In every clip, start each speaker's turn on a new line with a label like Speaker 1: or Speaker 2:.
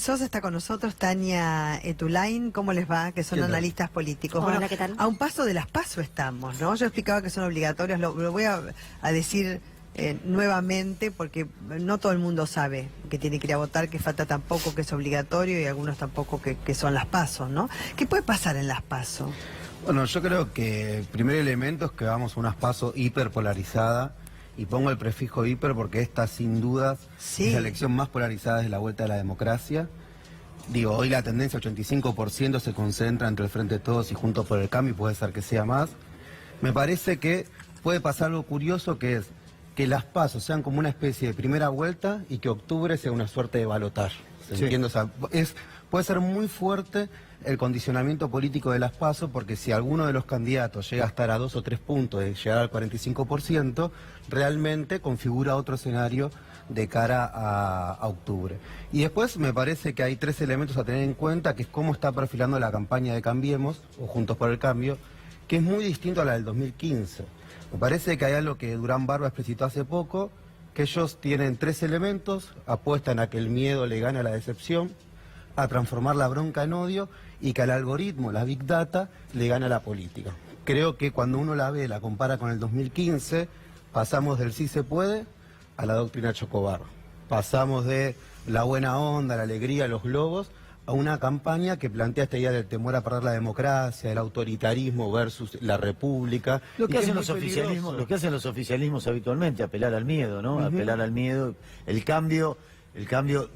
Speaker 1: Sosa está con nosotros, Tania Etulain, ¿cómo les va? Que son analistas políticos.
Speaker 2: Hola,
Speaker 1: bueno,
Speaker 2: ¿qué tal?
Speaker 1: A un paso de las PASO estamos, ¿no? Yo explicaba que son obligatorios, lo voy a decir nuevamente, porque no todo el mundo sabe que tiene que ir a votar, que falta tampoco que es obligatorio y algunos tampoco que son las PASO, ¿no? ¿Qué puede pasar en las PASO?
Speaker 3: Bueno, yo creo que el primer elemento es que vamos a unas PASO hiperpolarizadas, y pongo el prefijo hiper porque esta sin dudas es la elección más polarizada de la vuelta de la democracia. Digo, hoy la tendencia 85% se concentra entre el Frente de Todos y Juntos por el Cambio, y puede ser que sea más. Me parece que puede pasar algo curioso, que es que las PASO sean como una especie de primera vuelta y que octubre sea una suerte de balotaje. ¿Entiendes? O sea, puede ser muy fuerte el condicionamiento político de las PASO, porque si alguno de los candidatos llega a estar a 2 o 3 puntos de llegar al 45%, realmente configura otro escenario de cara a octubre. Y después me parece que hay 3 elementos a tener en cuenta, que es cómo está perfilando la campaña de Cambiemos, o Juntos por el Cambio, que es muy distinto a la del 2015. Me parece que hay algo que Durán Barba explicitó hace poco, que ellos tienen 3 elementos: apuestan a que el miedo le gane a la decepción, a transformar la bronca en odio, y que al algoritmo, la Big Data, le gana a la política. Creo que cuando uno la ve, la compara con el 2015, pasamos del sí se puede a la doctrina Chocobar. Pasamos de la buena onda, la alegría, los globos, a una campaña que plantea esta idea del temor a perder la democracia, el autoritarismo versus la república.
Speaker 4: Lo que hacen los oficialismos habitualmente, apelar al miedo, ¿no? Apelar al miedo. El cambio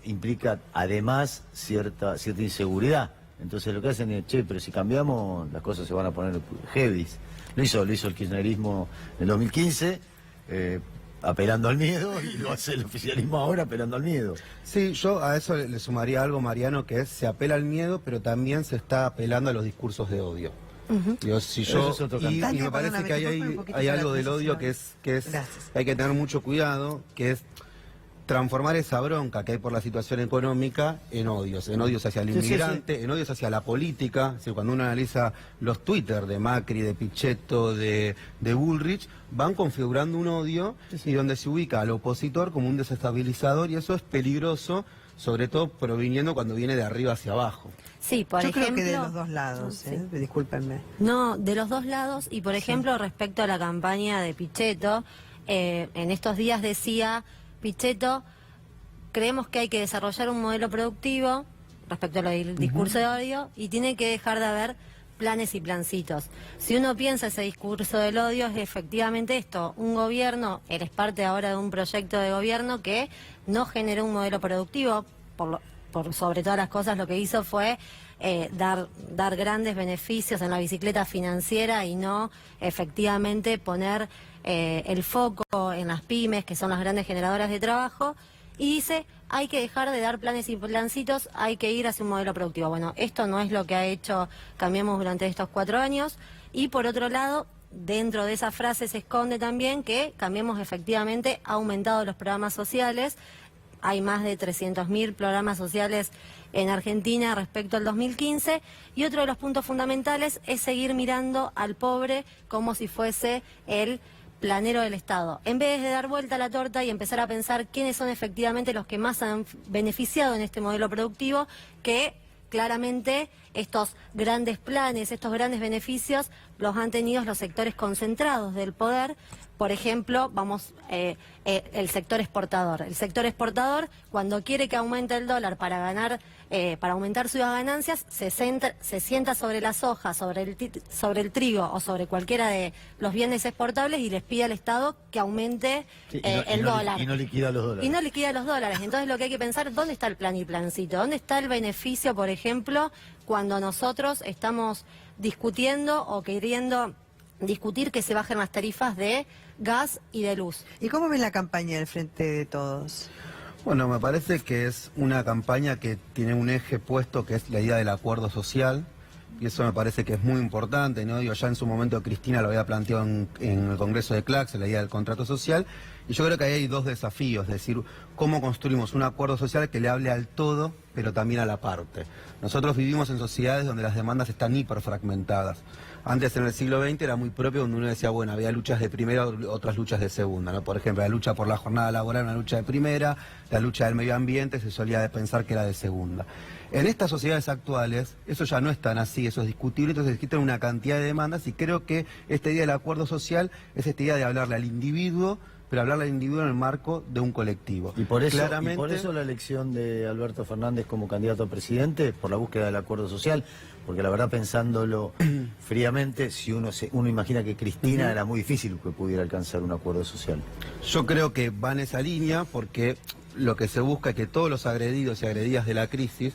Speaker 4: implica además cierta inseguridad. Entonces lo que hacen es, che, pero si cambiamos las cosas se van a poner heavies. Lo hizo el kirchnerismo en el 2015, apelando al miedo, y lo hace el oficialismo ahora apelando al miedo.
Speaker 3: Sí, yo a eso le sumaría algo, Mariano, que es: se apela al miedo, pero también se está apelando a los discursos de odio. Digo, si yo, y me parece que hay algo del odio que hay que tener mucho cuidado, que es transformar esa bronca que hay por la situación económica en odios hacia el inmigrante, en odios hacia la política. O sea, cuando uno analiza los Twitter de Macri, de Pichetto, de Bullrich, van configurando un odio y donde se ubica al opositor como un desestabilizador, y eso es peligroso, sobre todo proviniendo cuando viene de arriba hacia abajo.
Speaker 2: Sí, por ejemplo...
Speaker 1: Yo creo que de los dos lados, discúlpenme.
Speaker 2: No, de los dos lados, y por ejemplo respecto a la campaña de Pichetto, en estos días decía Pichetto: creemos que hay que desarrollar un modelo productivo respecto al discurso de odio, y tiene que dejar de haber planes y plancitos. Si uno piensa ese discurso del odio, es efectivamente esto: un gobierno, él es parte ahora de un proyecto de gobierno que no generó un modelo productivo, por sobre todas las cosas lo que hizo fue dar grandes beneficios en la bicicleta financiera y no efectivamente poner el foco en las pymes, que son las grandes generadoras de trabajo, y dice: hay que dejar de dar planes y plancitos, hay que ir hacia un modelo productivo. Bueno, esto no es lo que ha hecho Cambiemos durante estos 4 años, y por otro lado, dentro de esa frase se esconde también que Cambiemos efectivamente ha aumentado los programas sociales. Hay más de 300.000 programas sociales en Argentina respecto al 2015, y otro de los puntos fundamentales es seguir mirando al pobre como si fuese el planero del Estado, en vez de dar vuelta a la torta y empezar a pensar quiénes son efectivamente los que más han beneficiado en este modelo productivo, que claramente estos grandes planes, estos grandes beneficios los han tenido los sectores concentrados del poder. Por ejemplo, el sector exportador. El sector exportador, cuando quiere que aumente el dólar para aumentar sus ganancias, se sienta sobre la soja, sobre el trigo o sobre cualquiera de los bienes exportables, y les pide al Estado que aumente el dólar.
Speaker 4: Y no liquida los dólares.
Speaker 2: Y no liquida los dólares. Entonces lo que hay que pensar: ¿dónde está el plan y plancito? ¿Dónde está el beneficio, por ejemplo, cuando nosotros estamos discutiendo o queriendo discutir que se bajen las tarifas de gas y de luz?
Speaker 1: ¿Y cómo ven la campaña del Frente de Todos?
Speaker 3: Bueno, me parece que es una campaña que tiene un eje puesto, que es la idea del acuerdo social, y eso me parece que es muy importante, ¿no? Digo, ya en su momento Cristina lo había planteado en el Congreso de Claxo, la idea del contrato social, Y yo creo que ahí hay dos desafíos, es decir, cómo construimos un acuerdo social que le hable al todo, pero también a la parte. Nosotros vivimos en sociedades donde las demandas están hiperfragmentadas. Antes, en el siglo XX, era muy propio donde uno decía, bueno, había luchas de primera, otras luchas de segunda, ¿no? Por ejemplo, la lucha por la jornada laboral era una lucha de primera, la lucha del medio ambiente se solía pensar que era de segunda. En estas sociedades actuales, eso ya no es tan así, eso es discutible, entonces existen una cantidad de demandas y creo que este día del acuerdo social es este día de hablarle al individuo, pero hablarle al individuo en el marco de un colectivo.
Speaker 4: Y por eso la elección de Alberto Fernández como candidato a presidente, por la búsqueda del acuerdo social, porque la verdad, pensándolo fríamente, si uno imagina que Cristina era muy difícil que pudiera alcanzar un acuerdo social.
Speaker 3: Yo creo que va en esa línea porque lo que se busca es que todos los agredidos y agredidas de la crisis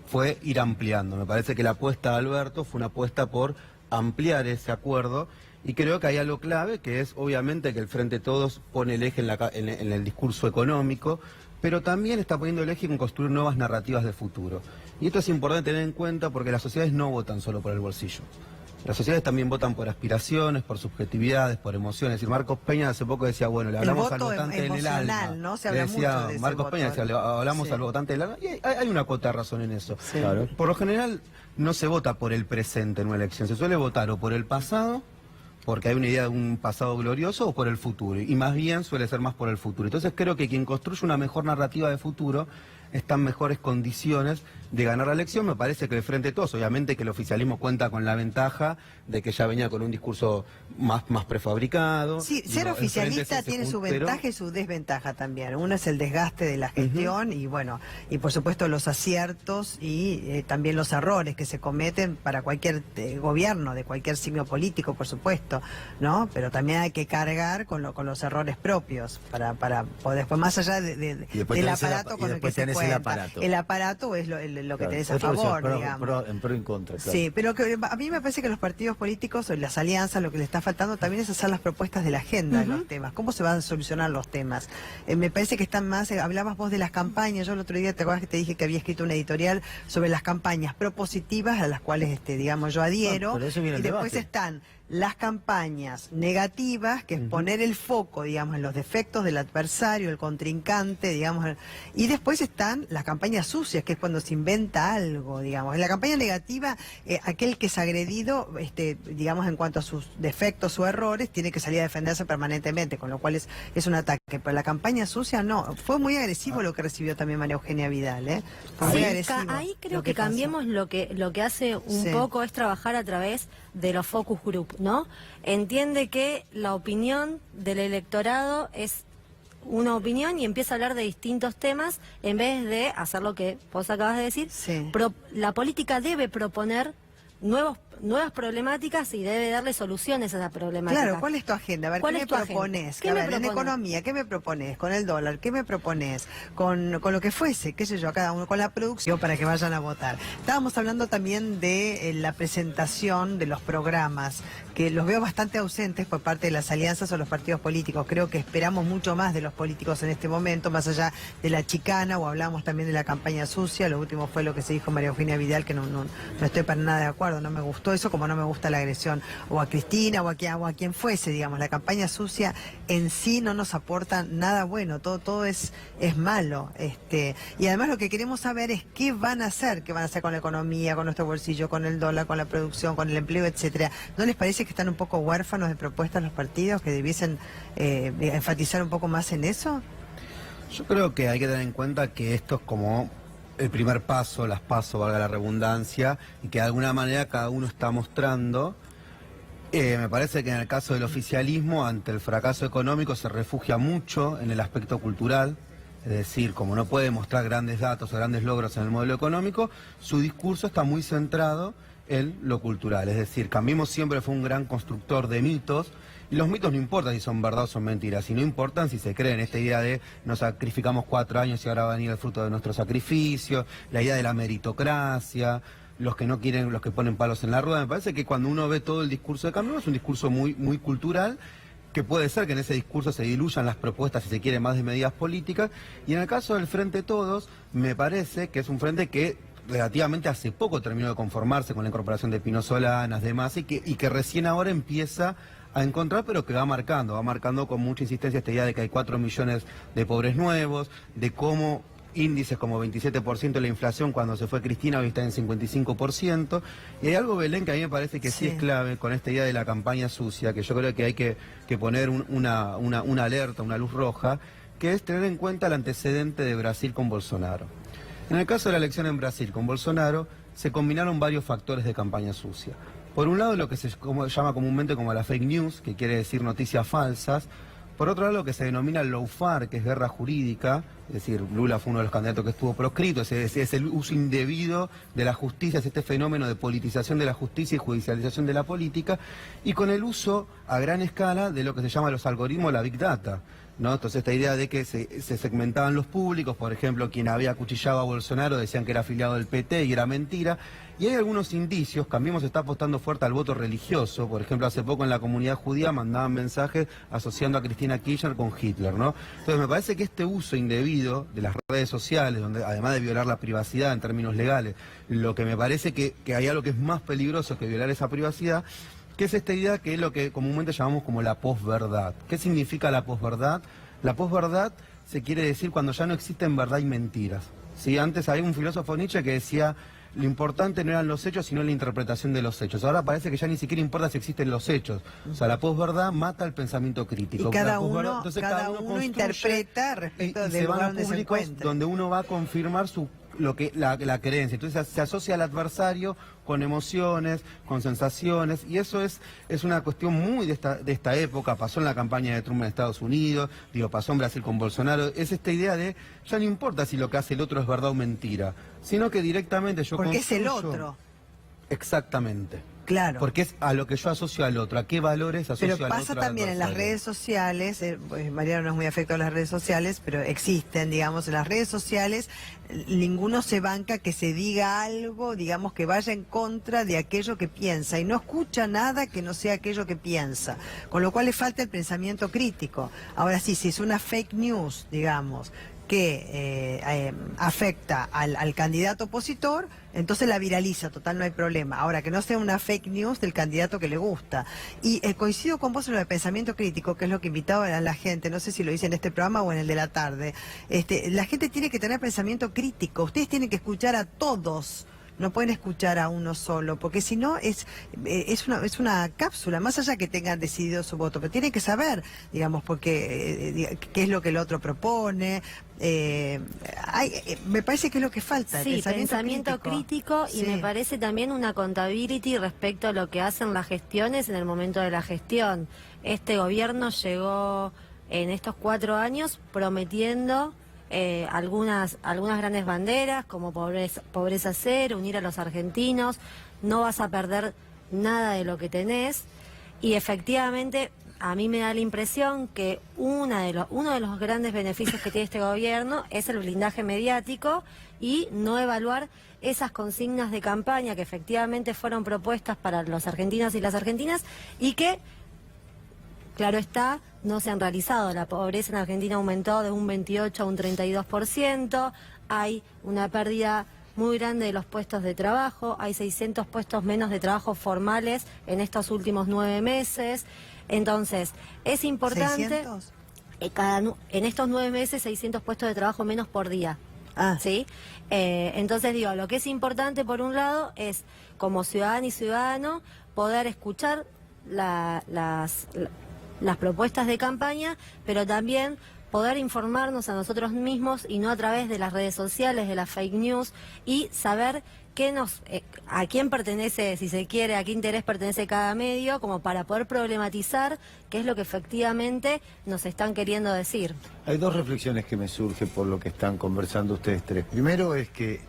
Speaker 3: fue ir ampliando. Me parece que la apuesta de Alberto fue una apuesta por ampliar ese acuerdo. Y creo que hay algo clave, que es obviamente que el Frente Todos pone el eje en el discurso económico, pero también está poniendo el eje en construir nuevas narrativas de futuro. Y esto es importante tener en cuenta porque las sociedades no votan solo por el bolsillo. Las sociedades también votan por aspiraciones, por subjetividades, por emociones. Y Marcos Peña hace poco decía, bueno, le hablamos al votante en el alma.
Speaker 1: ¿No? Se habla mucho de
Speaker 3: Marcos Peña decía, le hablamos al votante del alma. Y hay una cuota de razón en eso.
Speaker 1: Sí.
Speaker 3: Claro. Por lo general no se vota por el presente en una elección, se suele votar o por el pasado, porque hay una idea de un pasado glorioso, o por el futuro, y más bien suele ser más por el futuro. Entonces creo que quien construye una mejor narrativa de futuro está en mejores condiciones de ganar la elección. Me parece que el Frente de Todos, obviamente que el oficialismo cuenta con la ventaja de que ya venía con un discurso más prefabricado.
Speaker 1: Sí, ser oficialista tiene su ventaja y su desventaja también. Uno es el desgaste de la gestión y bueno, y por supuesto los aciertos y también los errores que se cometen para cualquier gobierno, de cualquier signo político, por supuesto, ¿no? Pero también hay que cargar con los errores propios para poder, después más allá del aparato con el que se cuenta. El aparato es lo que tenés a favor, digamos.
Speaker 4: En pro y en contra, claro.
Speaker 1: Sí, pero a mí me parece que los partidos políticos o las alianzas, lo que les está faltando también es hacer las propuestas de la agenda de los temas. ¿Cómo se van a solucionar los temas? Me parece que están más, hablabas vos de las campañas. Yo el otro día, ¿te acuerdas que te dije que había escrito una editorial sobre las campañas propositivas a las cuales, digamos, yo adhiero?
Speaker 4: Pero eso viene
Speaker 1: y después
Speaker 4: debate.
Speaker 1: están las campañas negativas, que es poner el foco, digamos, en los defectos del adversario, el contrincante, digamos, y después están las campañas sucias, que es cuando se inventa algo, digamos. En la campaña negativa, aquel que es agredido, digamos, en cuanto a sus defectos o errores, tiene que salir a defenderse permanentemente, con lo cual es un ataque. Pero la campaña sucia no. Fue muy agresivo lo que recibió también María Eugenia Vidal, ¿eh? Fue muy agresivo.
Speaker 2: Ahí creo que cambiemos lo que hace un poco es trabajar a través de los focus group, ¿no? Entiende que la opinión del electorado es una opinión y empieza a hablar de distintos temas en vez de hacer lo que vos acabas de decir.
Speaker 1: Sí.
Speaker 2: La política debe proponer nuevas problemáticas y debe darle soluciones a esas problemáticas.
Speaker 1: Claro, ¿cuál es tu agenda? A ver, ¿qué me propones? En economía, ¿qué me propones? Con el dólar, ¿qué me propones? Con lo que fuese, qué sé yo, a cada uno, con la producción para que vayan a votar. Estábamos hablando también de la presentación de los programas, que los veo bastante ausentes por parte de las alianzas o los partidos políticos. Creo que esperamos mucho más de los políticos en este momento, más allá de la chicana, o hablamos también de la campaña sucia. Lo último fue lo que se dijo María Eugenia Vidal, que no estoy para nada de acuerdo, no me gustó eso, como no me gusta la agresión o a Cristina o a quien fuese, digamos. La campaña sucia en sí no nos aporta nada bueno, todo es malo. Y además lo que queremos saber es qué van a hacer con la economía, con nuestro bolsillo, con el dólar, con la producción, con el empleo, etcétera. ¿No les parece que están un poco huérfanos de propuestas los partidos, que debiesen enfatizar un poco más en eso?
Speaker 3: Yo creo que hay que tener en cuenta que esto es como el primer paso, las pasos, valga la redundancia, y que de alguna manera cada uno está mostrando. Me parece que en el caso del oficialismo, ante el fracaso económico, se refugia mucho en el aspecto cultural. Es decir, como no puede mostrar grandes datos o grandes logros en el modelo económico, su discurso está muy centrado en lo cultural. Es decir, Cambiemos siempre fue un gran constructor de mitos, y los mitos no importan si son verdad o son mentiras, sino importan si se creen. Esta idea de nos sacrificamos 4 años y ahora va a venir el fruto de nuestro sacrificio, la idea de la meritocracia, los que no quieren, los que ponen palos en la rueda. Me parece que cuando uno ve todo el discurso de Cambiemos es un discurso muy cultural, que puede ser que en ese discurso se diluyan las propuestas, si se quiere, más de medidas políticas. Y en el caso del Frente Todos, me parece que es un frente que relativamente hace poco terminó de conformarse con la incorporación de Pino Solanas, demás, y que recién ahora empieza a encontrar, pero que va marcando con mucha insistencia esta idea de que hay 4 millones de pobres nuevos, de cómo índices como 27% de la inflación cuando se fue Cristina hoy está en 55%, y hay algo, Belén, que a mí me parece que sí es clave con esta idea de la campaña sucia, que yo creo que hay que poner una alerta, una luz roja, que es tener en cuenta el antecedente de Brasil con Bolsonaro. En el caso de la elección en Brasil con Bolsonaro, se combinaron varios factores de campaña sucia. Por un lado, lo que se llama comúnmente como la fake news, que quiere decir noticias falsas. Por otro lado, lo que se denomina el lawfare, que es guerra jurídica, es decir, Lula fue uno de los candidatos que estuvo proscrito, es el uso indebido de la justicia, es este fenómeno de politización de la justicia y judicialización de la política, y con el uso a gran escala de lo que se llama los algoritmos, la Big Data, ¿no? Entonces esta idea de que se segmentaban los públicos, por ejemplo, quien había acuchillado a Bolsonaro decían que era afiliado del PT y era mentira. Y hay algunos indicios, Cambiemos está apostando fuerte al voto religioso, por ejemplo, hace poco en la comunidad judía mandaban mensajes asociando a Cristina Kirchner con Hitler, ¿no? Entonces me parece que este uso indebido de las redes sociales, donde además de violar la privacidad en términos legales, lo que me parece que hay algo que es más peligroso que violar esa privacidad, que es esta idea que es lo que comúnmente llamamos como la posverdad. ¿Qué significa la posverdad? La posverdad se quiere decir cuando ya no existen verdad y mentiras, ¿sí? Antes hay un filósofo Nietzsche que decía: lo importante no eran los hechos, sino la interpretación de los hechos. Ahora parece que ya ni siquiera importa si existen los hechos. O sea, la posverdad mata el pensamiento crítico.
Speaker 1: Y cada uno interpreta respecto de lugar donde se encuentra.
Speaker 3: Donde uno va a confirmar la creencia. Entonces se asocia al adversario con emociones, con sensaciones, y eso es una cuestión muy de esta época. Pasó en la campaña de Trump en Estados Unidos, pasó en Brasil con Bolsonaro. Es esta idea de, ya no importa si lo que hace el otro es verdad o mentira, sino que directamente yo
Speaker 1: porque es el otro.
Speaker 3: Exactamente.
Speaker 1: Claro.
Speaker 3: Porque es a lo que yo asocio al otro, a qué valores asocio al otro.
Speaker 1: Pero pasa también en las redes sociales, pues Mariano no es muy afecto a las redes sociales, pero existen, digamos, en las redes sociales, ninguno se banca que se diga algo, digamos, que vaya en contra de aquello que piensa, y no escucha nada que no sea aquello que piensa, con lo cual le falta el pensamiento crítico. Ahora sí, si es una fake news, digamos, que afecta al candidato opositor, entonces la viraliza, total, no hay problema. Ahora, que no sea una fake news del candidato que le gusta. Y coincido con vos en lo de pensamiento crítico, que es lo que invitaba a la gente, no sé si lo hice en este programa o en el de la tarde. La gente tiene que tener pensamiento crítico, ustedes tienen que escuchar a todos. No pueden escuchar a uno solo, porque si no es una cápsula, más allá que tengan decidido su voto, pero tienen que saber, digamos, porque qué es lo que el otro propone. Me parece que es lo que falta.
Speaker 2: Sí, pensamiento crítico y me parece también una accountability respecto a lo que hacen las gestiones en el momento de la gestión. Este gobierno llegó en estos 4 años prometiendo algunas grandes banderas como pobreza cero, unir a los argentinos, no vas a perder nada de lo que tenés, y efectivamente a mí me da la impresión que uno de los grandes beneficios que tiene este gobierno es el blindaje mediático y no evaluar esas consignas de campaña que efectivamente fueron propuestas para los argentinos y las argentinas y que, claro está, no se han realizado. La pobreza en Argentina aumentó de un 28 a un 32%, hay una pérdida muy grande de los puestos de trabajo, hay 600 puestos menos de trabajo formales en estos últimos 9 meses. Entonces, es importante...
Speaker 1: ¿600?
Speaker 2: En estos 9 meses, 600 puestos de trabajo menos por día. ¿Sí? Entonces, digo, lo que es importante, por un lado, es, como ciudadana y ciudadano, poder escuchar las propuestas de campaña, pero también poder informarnos a nosotros mismos y no a través de las redes sociales, de las fake news, y saber a quién pertenece, si se quiere, a qué interés pertenece cada medio, como para poder problematizar qué es lo que efectivamente nos están queriendo decir.
Speaker 4: Hay 2 reflexiones que me surgen por lo que están conversando ustedes 3. Primero es que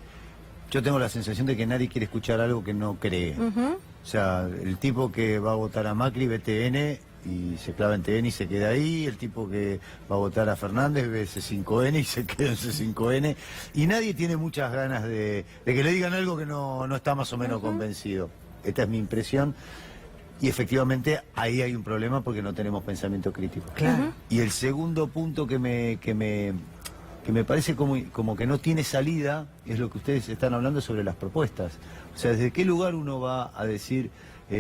Speaker 4: yo tengo la sensación de que nadie quiere escuchar algo que no cree. O sea, el tipo que va a votar a Macri ve TN y se clava en TN y se queda ahí, el tipo que va a votar a Fernández ve C5N y se queda en C5N, y nadie tiene muchas ganas de que le digan algo que no está más o menos convencido. Esta es mi impresión, y efectivamente ahí hay un problema porque no tenemos pensamiento crítico.
Speaker 1: Claro.
Speaker 4: Y el segundo punto que me que me parece como que no tiene salida, es lo que ustedes están hablando sobre las propuestas. O sea, ¿desde qué lugar uno va a decir,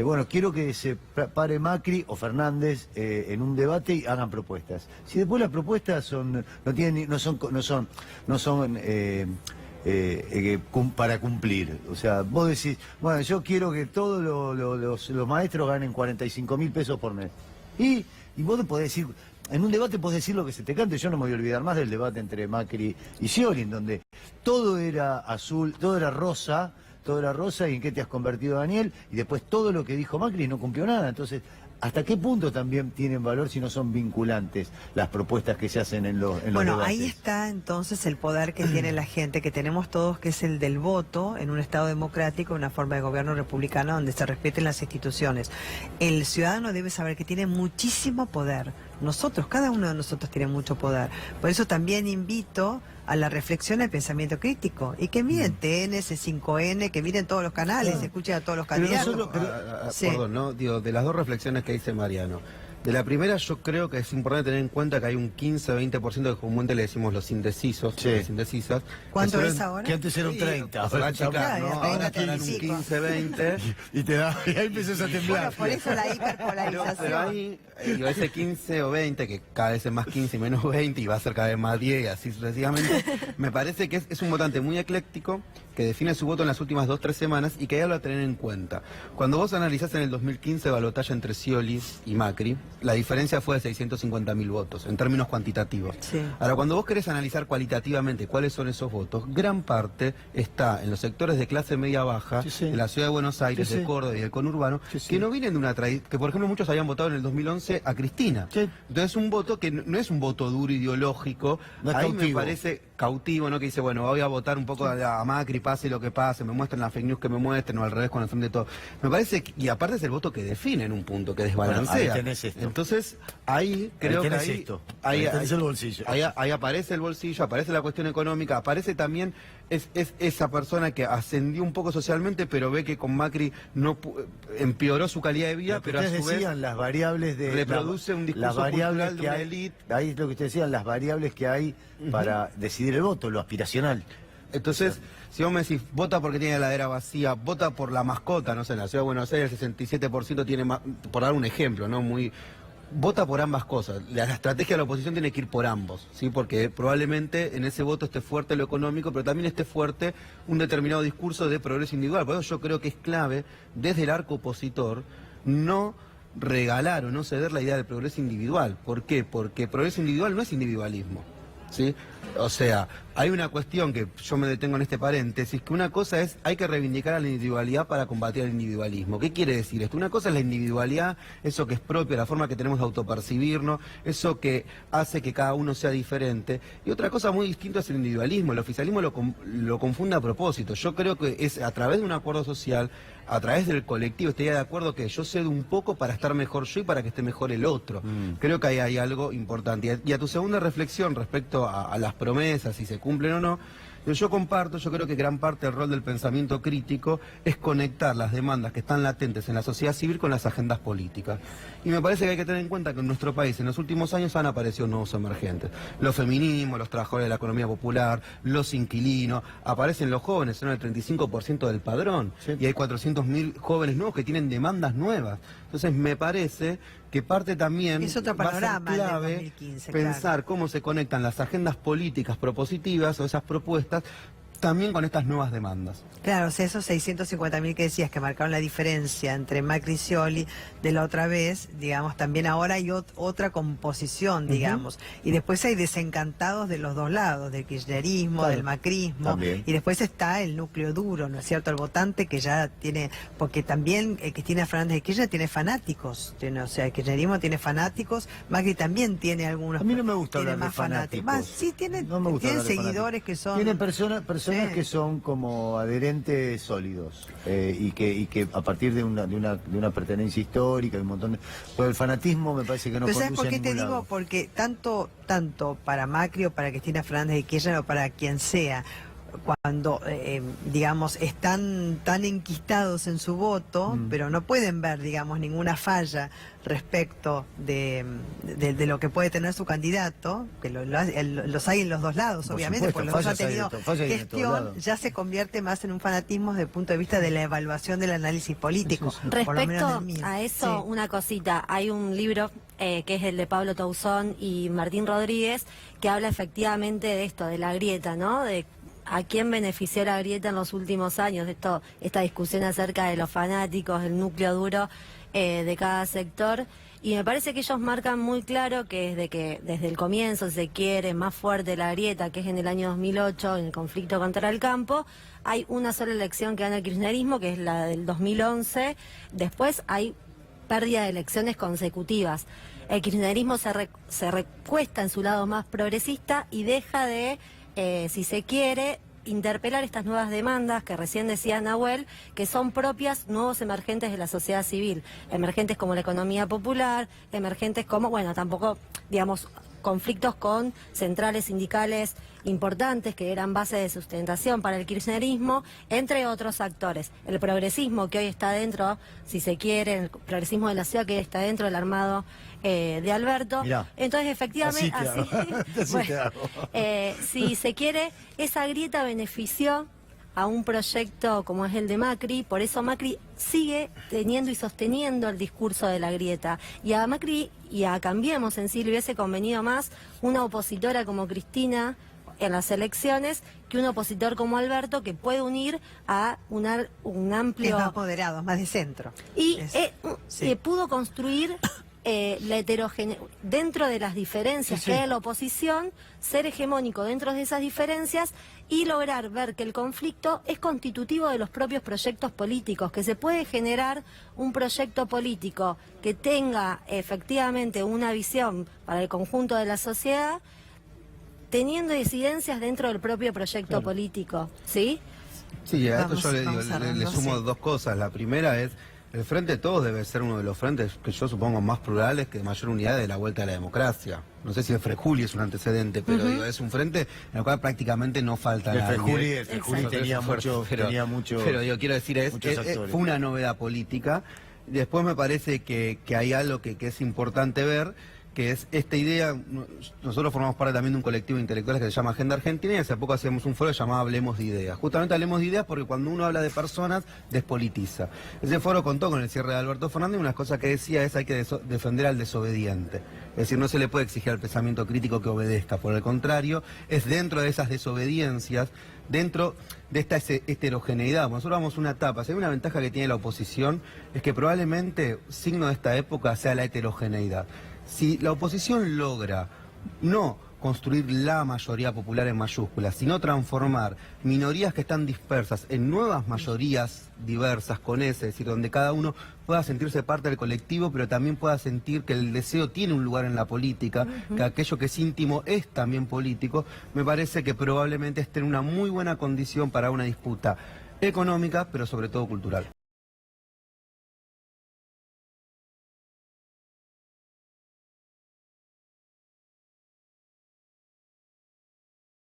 Speaker 4: bueno, quiero que se pare Macri o Fernández en un debate y hagan propuestas? Si después las propuestas no son para cumplir. O sea, vos decís, bueno, yo quiero que todos los maestros ganen 45.000 pesos por mes. Y vos podés decir, en un debate podés decir lo que se te cante. Yo no me voy a olvidar más del debate entre Macri y Scioli, en donde todo era azul, todo era rosa, y en qué te has convertido, Daniel, y después todo lo que dijo Macri no cumplió nada. Entonces, ¿hasta qué punto también tienen valor si no son vinculantes las propuestas que se hacen en los
Speaker 1: Bueno,
Speaker 4: debates?
Speaker 1: ahí está entonces el poder que tiene la gente, que tenemos todos, que es el del voto en un Estado democrático, una forma de gobierno republicano donde se respeten las instituciones. El ciudadano debe saber que tiene muchísimo poder. Nosotros, cada uno de nosotros tiene mucho poder. Por eso también invito a la reflexión, al pensamiento crítico, y que miren TN, C5N, que miren todos los canales, escuchen a todos los candidatos.
Speaker 3: Sí. Perdón, ¿no? Digo, de las dos reflexiones que dice Mariano. De la primera, yo creo que es importante tener en cuenta que hay un 15-20% que comúnmente le decimos los indecisos, las indecisas.
Speaker 1: ¿Cuánto es ahora?
Speaker 4: Que antes era un 30.
Speaker 3: Ahora, chicas, ¿no? Ahora estarán un 15-20.
Speaker 4: y ahí empiezas a temblar.
Speaker 1: Bueno, por eso la hiperpolarización.
Speaker 3: Pero ahí, ese 15 o 20, que cada vez es más 15 y menos 20, y va a ser cada vez más 10, y así sucesivamente, me parece que es un votante muy ecléctico, que define su voto en las últimas 2-3 semanas, y que hay algo a tener en cuenta. Cuando vos analizás en el 2015 balotaje entre Scioli y Macri, la diferencia fue de 650.000 votos, en términos cuantitativos.
Speaker 1: Sí.
Speaker 3: Ahora, cuando vos querés analizar cualitativamente cuáles son esos votos, gran parte está en los sectores de clase media-baja, de la ciudad de Buenos Aires, de Córdoba y del conurbano, que no vienen de una tradición, que por ejemplo muchos habían votado en el 2011 a Cristina. Entonces un voto que no es un voto duro ideológico,
Speaker 4: no es
Speaker 3: ahí
Speaker 4: cautivo.
Speaker 3: me parece cautivo, ¿no? Que dice, bueno, voy a votar un poco a Macri, pase lo que pase, me muestren las fake news que me muestren, o al revés con el frente de todo. Me parece y aparte es el voto que define en un punto, que desbalancea.
Speaker 4: Bueno, ahí tenés esto.
Speaker 3: Entonces, ahí creo que
Speaker 4: ahí tenés el bolsillo.
Speaker 3: Ahí aparece el bolsillo, aparece la cuestión económica, aparece también es esa persona que ascendió un poco socialmente, pero ve que con Macri no empeoró su calidad de vida, pero a su vez
Speaker 4: las variables de
Speaker 3: reproduce un discurso cultural de una élite.
Speaker 4: Ahí es lo que ustedes decían, las variables que hay para decidir el voto, lo aspiracional.
Speaker 3: Entonces, si vos me decís, vota porque tiene la heladera vacía, vota por la mascota, no sé, en la ciudad de Buenos Aires el 67% tiene, por dar un ejemplo, ¿no? Vota por ambas cosas. La estrategia de la oposición tiene que ir por ambos, ¿sí? Porque probablemente en ese voto esté fuerte lo económico, pero también esté fuerte un determinado discurso de progreso individual. Por eso yo creo que es clave, desde el arco opositor, no regalar o no ceder la idea del progreso individual. ¿Por qué? Porque progreso individual no es individualismo, ¿sí? O sea, hay una cuestión que yo me detengo en este paréntesis, que una cosa es, hay que reivindicar a la individualidad para combatir el individualismo. ¿Qué quiere decir esto? Una cosa es la individualidad, eso que es propio, la forma que tenemos de autopercibirnos, eso que hace que cada uno sea diferente. Y otra cosa muy distinta es el individualismo. El oficialismo lo confunde a propósito. Yo creo que es a través de un acuerdo social, a través del colectivo, estaría de acuerdo que yo cedo un poco para estar mejor yo y para que esté mejor el otro. Creo que ahí hay algo importante. Y a tu segunda reflexión respecto a las promesas, si se cumplen o no, yo creo que gran parte del rol del pensamiento crítico es conectar las demandas que están latentes en la sociedad civil con las agendas políticas. Y me parece que hay que tener en cuenta que en nuestro país en los últimos años han aparecido nuevos emergentes. Los feminismos, los trabajadores de la economía popular, los inquilinos, aparecen los jóvenes, son el 35% del padrón. Y hay 400.000 jóvenes nuevos que tienen demandas nuevas. Entonces me parece que parte también
Speaker 1: es otro
Speaker 3: va a ser
Speaker 1: panorama
Speaker 3: clave
Speaker 1: del 2015,
Speaker 3: pensar cómo se conectan las agendas políticas propositivas o esas propuestas también con estas nuevas demandas.
Speaker 1: Claro, o sea, esos 650.000 que decías que marcaron la diferencia entre Macri y Scioli de la otra vez, digamos, también ahora hay otra composición, digamos. Y después hay desencantados de los dos lados, del kirchnerismo, del macrismo.
Speaker 4: También.
Speaker 1: Y después está el núcleo duro, ¿no es cierto? El votante que ya tiene, porque también Cristina Fernández de Kirchner tiene fanáticos, o sea, el kirchnerismo tiene fanáticos, Macri también tiene algunos.
Speaker 4: A mí no me gusta
Speaker 1: tiene
Speaker 4: hablar de
Speaker 1: más
Speaker 4: fanáticos.
Speaker 1: Sí, tiene
Speaker 4: tiene
Speaker 1: seguidores que son...
Speaker 4: Tienen personas que son como adherentes sólidos y que a partir de una pertenencia histórica y un montón de... Pero el fanatismo me parece que no conduce a ningún lado.
Speaker 1: ¿Sabes por qué te digo? Porque tanto para Macri o para Cristina Fernández de Kirchner o para quien sea, cuando, digamos, están tan enquistados en su voto, pero no pueden ver, digamos, ninguna falla respecto de lo que puede tener su candidato, que los hay en los dos lados,
Speaker 4: Por
Speaker 1: obviamente,
Speaker 4: supuesto,
Speaker 1: porque los dos han
Speaker 4: fallas hay
Speaker 1: tenido
Speaker 4: fallas hay en todos
Speaker 1: gestión,
Speaker 4: lados.
Speaker 1: ya se convierte más en un fanatismo desde el punto de vista de la evaluación del análisis político. Por lo menos
Speaker 2: Respecto
Speaker 1: del mío.
Speaker 2: a eso,
Speaker 1: Sí.
Speaker 2: una cosita. Hay un libro que es el de Pablo Tauzón y Martín Rodríguez, que habla efectivamente de esto, de la grieta, ¿no? De a quién benefició la grieta en los últimos años, esta discusión acerca de los fanáticos, el núcleo duro de cada sector. Y me parece que ellos marcan muy claro que desde el comienzo, si se quiere, más fuerte la grieta, que es en el año 2008, en el conflicto contra el campo, hay una sola elección que gana el kirchnerismo, que es la del 2011. Después hay pérdida de elecciones consecutivas. El kirchnerismo se recuesta en su lado más progresista y deja de, si se quiere, interpelar estas nuevas demandas que recién decía Nahuel, que son propias, nuevos emergentes de la sociedad civil, emergentes como la economía popular, emergentes como, bueno, tampoco, digamos, conflictos con centrales sindicales importantes que eran base de sustentación para el kirchnerismo, entre otros actores. El progresismo que hoy está dentro, si se quiere, el progresismo de la ciudad que hoy está dentro del armado de Alberto.
Speaker 4: Mirá,
Speaker 2: entonces, efectivamente,
Speaker 4: así te hago.
Speaker 2: si se quiere, esa grieta benefició a un proyecto como es el de Macri, por eso Macri sigue teniendo y sosteniendo el discurso de la grieta. Y a Macri y a Cambiemos en sí le hubiese convenido más una opositora como Cristina en las elecciones que un opositor como Alberto, que puede unir a un
Speaker 1: Es
Speaker 2: amplio...
Speaker 1: más moderado, más de centro.
Speaker 2: Y
Speaker 1: sí.
Speaker 2: pudo construir la heterogeneidad dentro de las diferencias que hay en la oposición, ser hegemónico dentro de esas diferencias y lograr ver que el conflicto es constitutivo de los propios proyectos políticos, que se puede generar un proyecto político que tenga efectivamente una visión para el conjunto de la sociedad, teniendo disidencias dentro del propio proyecto político, ¿sí?
Speaker 3: Sí, a esto
Speaker 1: Vamos-
Speaker 3: yo le
Speaker 1: vamos cerrando,
Speaker 3: sumo
Speaker 1: sí.
Speaker 3: dos cosas. La primera es, el Frente de Todos debe ser uno de los frentes que yo supongo más plurales, que de mayor unidad de la vuelta a la democracia. No sé si el Frejuli es un antecedente, pero digo, es un frente en el cual prácticamente no falta
Speaker 4: El
Speaker 3: nadie.
Speaker 4: Frejuli
Speaker 2: Exacto.
Speaker 4: tenía mucho,
Speaker 3: Pero yo quiero decir,
Speaker 4: muchos actores.
Speaker 3: fue una novedad política. Después me parece que hay algo que es importante ver, que es esta idea. Nosotros formamos parte también de un colectivo de intelectuales que se llama Agenda Argentina, y hace poco hacíamos un foro llamado Hablemos de Ideas. Justamente hablemos de ideas porque cuando uno habla de personas, despolitiza. Ese foro contó con el cierre de Alberto Fernández, y una cosa que decía es hay que defender al desobediente. Es decir, no se le puede exigir al pensamiento crítico que obedezca, por el contrario, es dentro de esas desobediencias, dentro de esta heterogeneidad. Nosotros vamos a una etapa, si hay una ventaja que tiene la oposición, es que probablemente signo de esta época sea la heterogeneidad. Si la oposición logra no construir la mayoría popular en mayúsculas, sino transformar minorías que están dispersas en nuevas mayorías diversas con ese, es decir, donde cada uno pueda sentirse parte del colectivo, pero también pueda sentir que el deseo tiene un lugar en la política, que aquello que es íntimo es también político, me parece que probablemente esté en una muy buena condición para una disputa económica, pero sobre todo cultural.